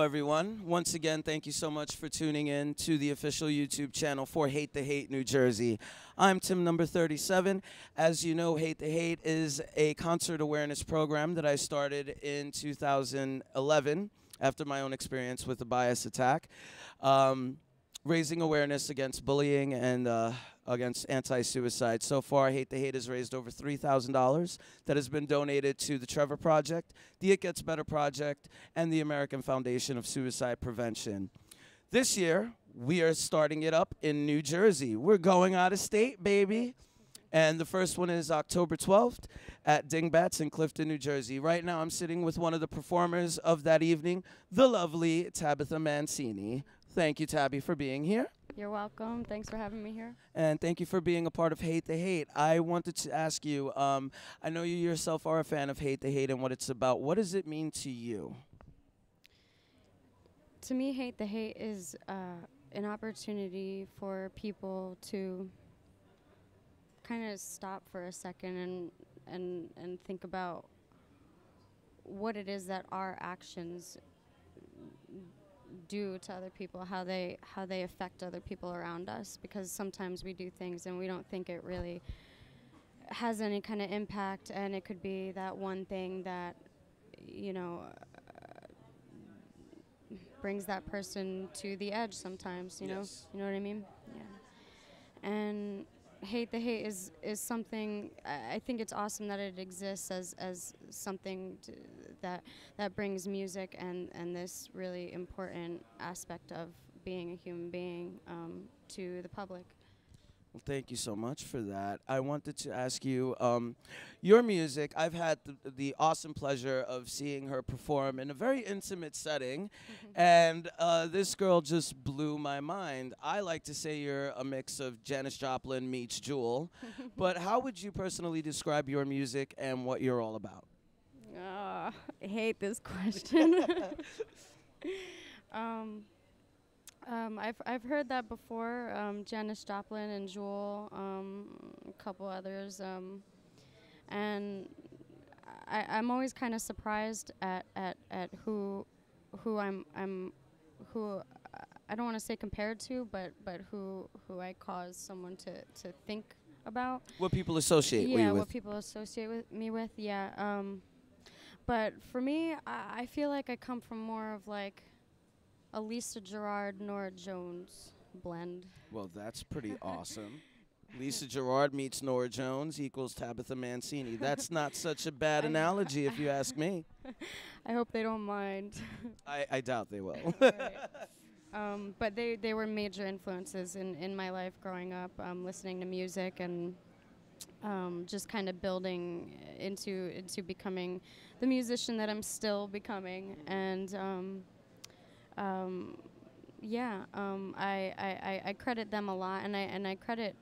everyone. Once again, thank you so much for tuning in to the official YouTube channel for Hate the Hate New Jersey. I'm TimNo37. As you know, Hate the Hate is a concert awareness program that I started in 2011 after my own experience with a bias attack, raising awareness against bullying and against anti-suicide. So far, Hate the Hate has raised over $3,000 that has been donated to the Trevor Project, the It Gets Better Project, and the American Foundation of Suicide Prevention. This year, we are starting it up in New Jersey. We're going out of state, baby. And the first one is October 12th at Dingbats in Clifton, New Jersey. Right now, I'm sitting with one of the performers of that evening, the lovely Tabitha Mancini. Thank you, Tabby, for being here. You're welcome. Thanks for having me here. And thank you for being a part of Hate the Hate. I wanted to ask you, I know you yourself are a fan of Hate the Hate and what it's about. What does it mean to you? To me, Hate the Hate is an opportunity for people to kind of stop for a second and think about what it is that our actions do to other people, how they affect other people around us, because sometimes we do things and we don't think it really has any kind of impact, and it could be that one thing that, you know, brings that person to the edge sometimes, you know what I mean? Yeah. And Hate the Hate is something, I think it's awesome that it exists as something that brings music and this really important aspect of being a human being to the public. Well, thank you so much for that. I wanted to ask you, your music, I've had the awesome pleasure of seeing her perform in a very intimate setting, and this girl just blew my mind. I like to say you're a mix of Janis Joplin meets Jewel, but how would you personally describe your music and what you're all about? I hate this question. I've heard that before, Janis Joplin and Jewel, a couple others, and I'm always kind of surprised at who I don't want to say compared to, but who I cause someone to think about. What people associate with you with. Yeah, what people associate with me with. Yeah. But for me, I feel like I come from more of like a Lisa Gerrard, Nora Jones blend. Well, that's pretty awesome. Lisa Gerrard meets Nora Jones equals Tabitha Mancini. That's not such a bad analogy if you ask me. I hope they don't mind. I doubt they will. Right. But they were major influences in my life growing up, listening to music and just kind of building into becoming the musician that I'm still becoming. And I credit them a lot, and I credit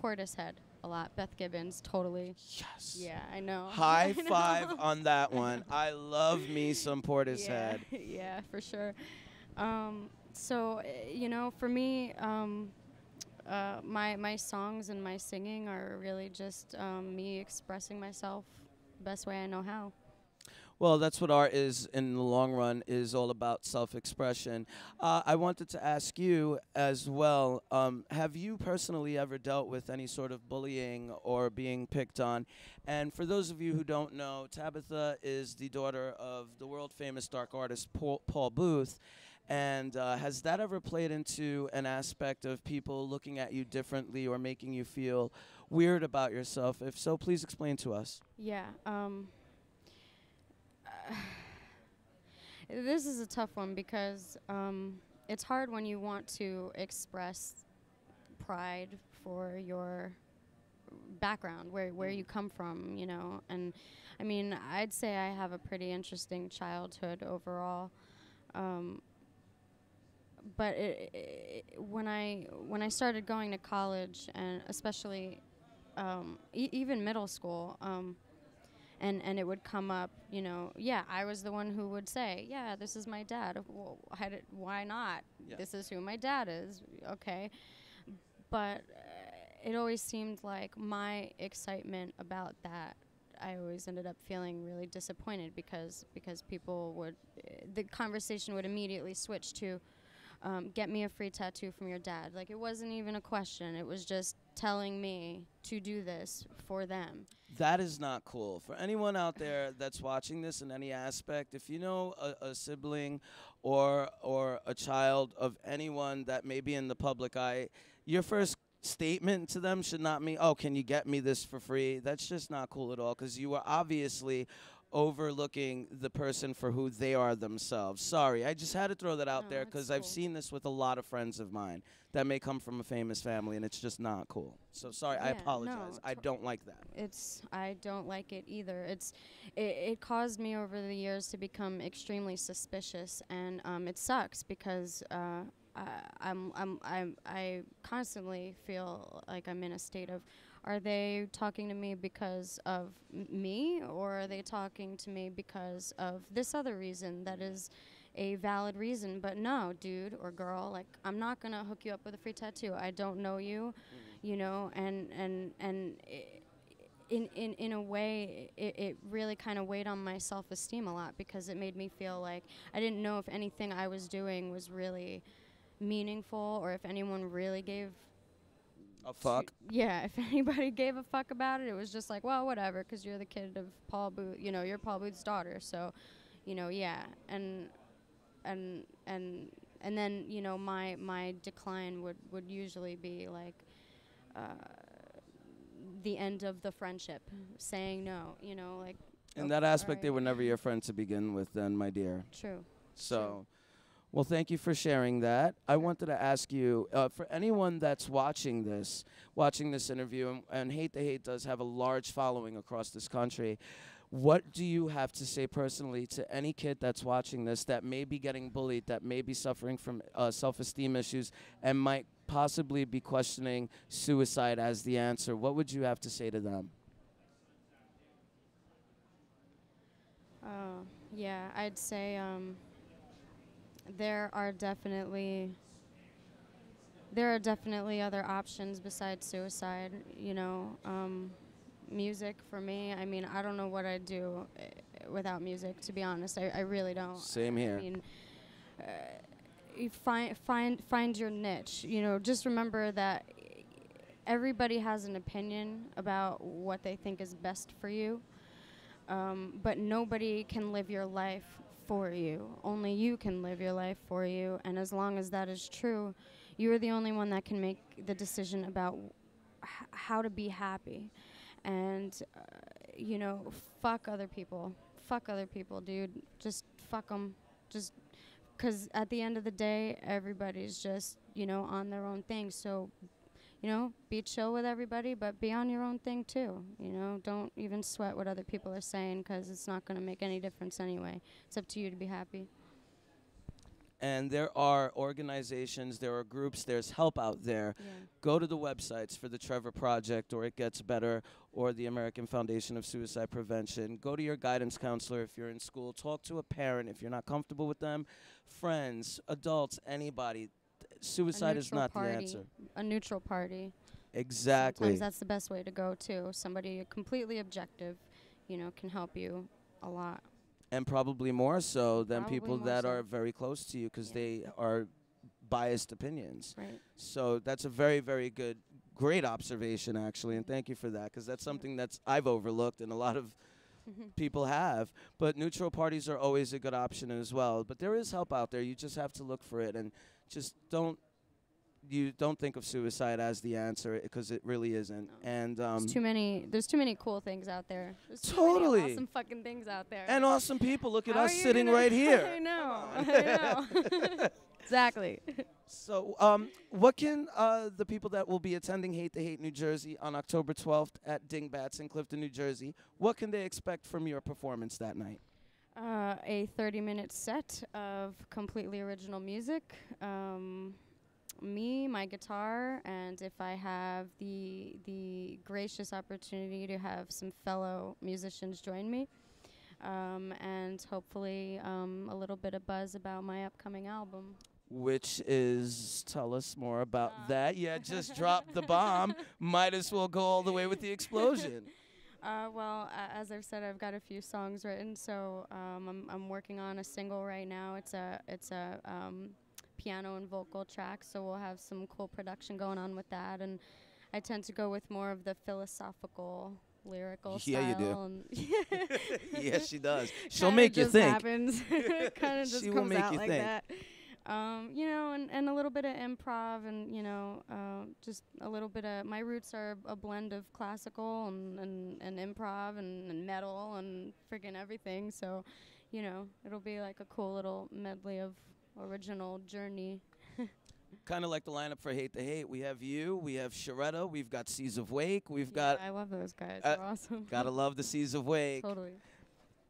Portishead a lot. Beth Gibbons, totally. Yes. Yeah, I know. High five on that one. I love me some Portishead. Yeah, yeah, for sure. So, you know, for me, my songs and my singing are really just me expressing myself the best way I know how. Well, that's what art is in the long run, is all about self-expression. I wanted to ask you as well, have you personally ever dealt with any sort of bullying or being picked on? And for those of you who don't know, Tabitha is the daughter of the world-famous dark artist Paul Booth. And has that ever played into an aspect of people looking at you differently or making you feel weird about yourself? If so, please explain to us. Yeah. This is a tough one because it's hard when you want to express pride for your background, where you come from, you know. And I mean, I'd say I have a pretty interesting childhood overall. But when I started going to college, and especially even middle school, and it would come up, you know, yeah, I was the one who would say, yeah, this is my dad. Well, why not? Yeah. This is who my dad is. Okay. But it always seemed like my excitement about that, I always ended up feeling really disappointed because people would, the conversation would immediately switch to, get me a free tattoo from your dad. Like, it wasn't even a question. It was just telling me to do this for them. That is not cool. For anyone out there that's watching this in any aspect, if you know a sibling or a child of anyone that may be in the public eye, your first statement to them should not mean, oh, can you get me this for free? That's just not cool at all, because you are obviously overlooking the person for who they are themselves. Sorry, I just had to throw that out there because I've seen this with a lot of friends of mine that may come from a famous family, and it's just not cool. So sorry, I apologize. I don't like that. I don't like it either. It caused me over the years to become extremely suspicious, and it sucks because I constantly feel like I'm in a state of, are they talking to me because of me, or are they talking to me because of this other reason that is a valid reason? But no, dude or girl, like, I'm not gonna hook you up with a free tattoo. I don't know you, you know, and in a way, it really kind of weighed on my self-esteem a lot, because it made me feel like I didn't know if anything I was doing was really meaningful, or if anyone really gave a fuck. Yeah, if anybody gave a fuck about it, it was just like, well, whatever, because you're the kid of Paul Booth, you know, you're Paul Booth's daughter, so, you know, yeah, and then, you know, my decline would usually be like the end of the friendship, saying no, you know, like. In that aspect, they were never your friend to begin with, then, my dear. True. So. True. Well, thank you for sharing that. I wanted to ask you, for anyone that's watching this interview, and Hate the Hate does have a large following across this country, what do you have to say personally to any kid that's watching this that may be getting bullied, that may be suffering from self-esteem issues, and might possibly be questioning suicide as the answer? What would you have to say to them? Yeah, I'd say there are definitely other options besides suicide, you know. Music for me, I mean, I don't know what I'd do without music, to be honest. I really don't. Same here. I mean, you find your niche, you know. Just remember that everybody has an opinion about what they think is best for you, but nobody can live your life for you. Only you can live your life for you, and as long as that is true, you are the only one that can make the decision about how to be happy. And you know, fuck other people, dude. Just fuck them. Just 'cause at the end of the day, everybody's just, you know, on their own thing. So, you know, be chill with everybody, but be on your own thing too. You know, don't even sweat what other people are saying, 'cause it's not going to make any difference anyway. It's up to you to be happy. And there are organizations, there are groups, there's help out there. Yeah. Go to the websites for the Trevor Project, or It Gets Better, or the American Foundation of Suicide Prevention. Go to your guidance counselor if you're in school. Talk to a parent if you're not comfortable with them. Friends, adults, anybody. Suicide is not the answer. A neutral party. Exactly. Sometimes that's the best way to go too. Somebody completely objective, you know, can help you a lot. And probably more so than people that are very close to you, because they are biased opinions. Right. So that's a very, very great observation, actually, and thank you for that, because that's something that's I've overlooked and a lot of people have. But neutral parties are always a good option as well. But there is help out there. You just have to look for it, and just don't think of suicide as the answer, because it really isn't. No. And there's too many cool things out there. There's totally too many awesome fucking things out there. And awesome people. Look at us sitting right here. I know. I know. Exactly. So, what can the people that will be attending Hate the Hate New Jersey on October 12th at Dingbats in Clifton, New Jersey, what can they expect from your performance that night? A 30-minute set of completely original music. Me, my guitar, and if I have the gracious opportunity to have some fellow musicians join me, and hopefully a little bit of buzz about my upcoming album. Which is, tell us more about that. Yeah, just dropped the bomb. Might as well go all the way with the explosion. Well, as I've said, I've got a few songs written, so I'm working on a single right now. It's a piano and vocal track, so we'll have some cool production going on with that. And I tend to go with more of the philosophical, lyrical Yeah, style. you do. And Yeah, she does. She'll Kinda make you just think. Happens. Kind of just She will comes make out you like think. that. You know, and a little bit of improv, and you know, just a little bit of. My roots are a blend of classical and improv and metal and friggin' everything. So, you know, it'll be like a cool little medley of original journey. Kind of like the lineup for Hate the Hate. We have you, we have CHARETTA, we've got Seas of Wake, we've got. I love those guys. They're awesome. Gotta love the Seas of Wake. Totally.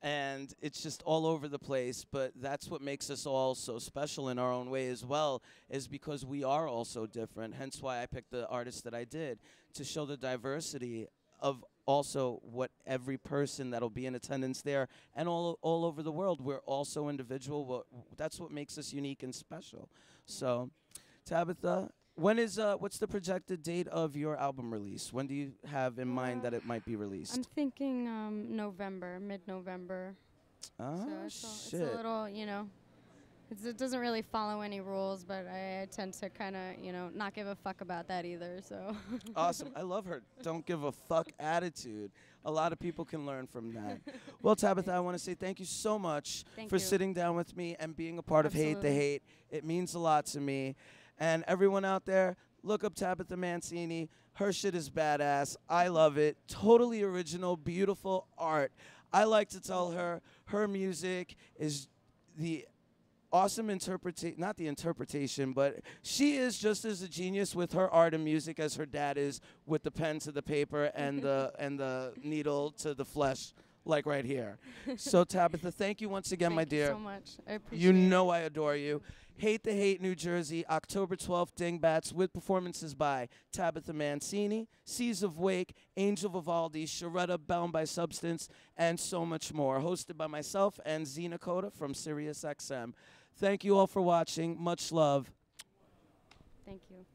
And it's just all over the place, but that's what makes us all so special in our own way as well, is because we are all so different. Hence why I picked the artists that I did, to show the diversity of also what every person that'll be in attendance there and all over the world. We're all so individual. That's what makes us unique and special. So, Tabitha, what's the projected date of your album release? When do you have in mind that it might be released? I'm thinking November, mid-November. Oh, So it's shit. a little, you know, it doesn't really follow any rules, but I tend to kind of, you know, not give a fuck about that either. So. Awesome. I love her don't give a fuck attitude. A lot of people can learn from that. Well, Tabitha, I want to say thank you so much for sitting down with me and being a part of Hate the Hate. It means a lot to me. And everyone out there, look up Tabitha Mancini. Her shit is badass. I love it. Totally original, beautiful art. I like to tell her her music is the awesome interpretation, not the interpretation, but she is just as a genius with her art and music as her dad is with the pen to the paper and the needle to the flesh, like right here. So, Tabitha, thank you once again, my dear. Thank you so much. I appreciate You it. know I adore you. Hate the Hate, New Jersey, October 12th, Dingbats, with performances by Tabitha Mancini, Seas of Wake, Angel Vivaldi, CHARETTA, Bound by Substance, and so much more. Hosted by myself and Zeena Koda from SiriusXM. Thank you all for watching. Much love. Thank you.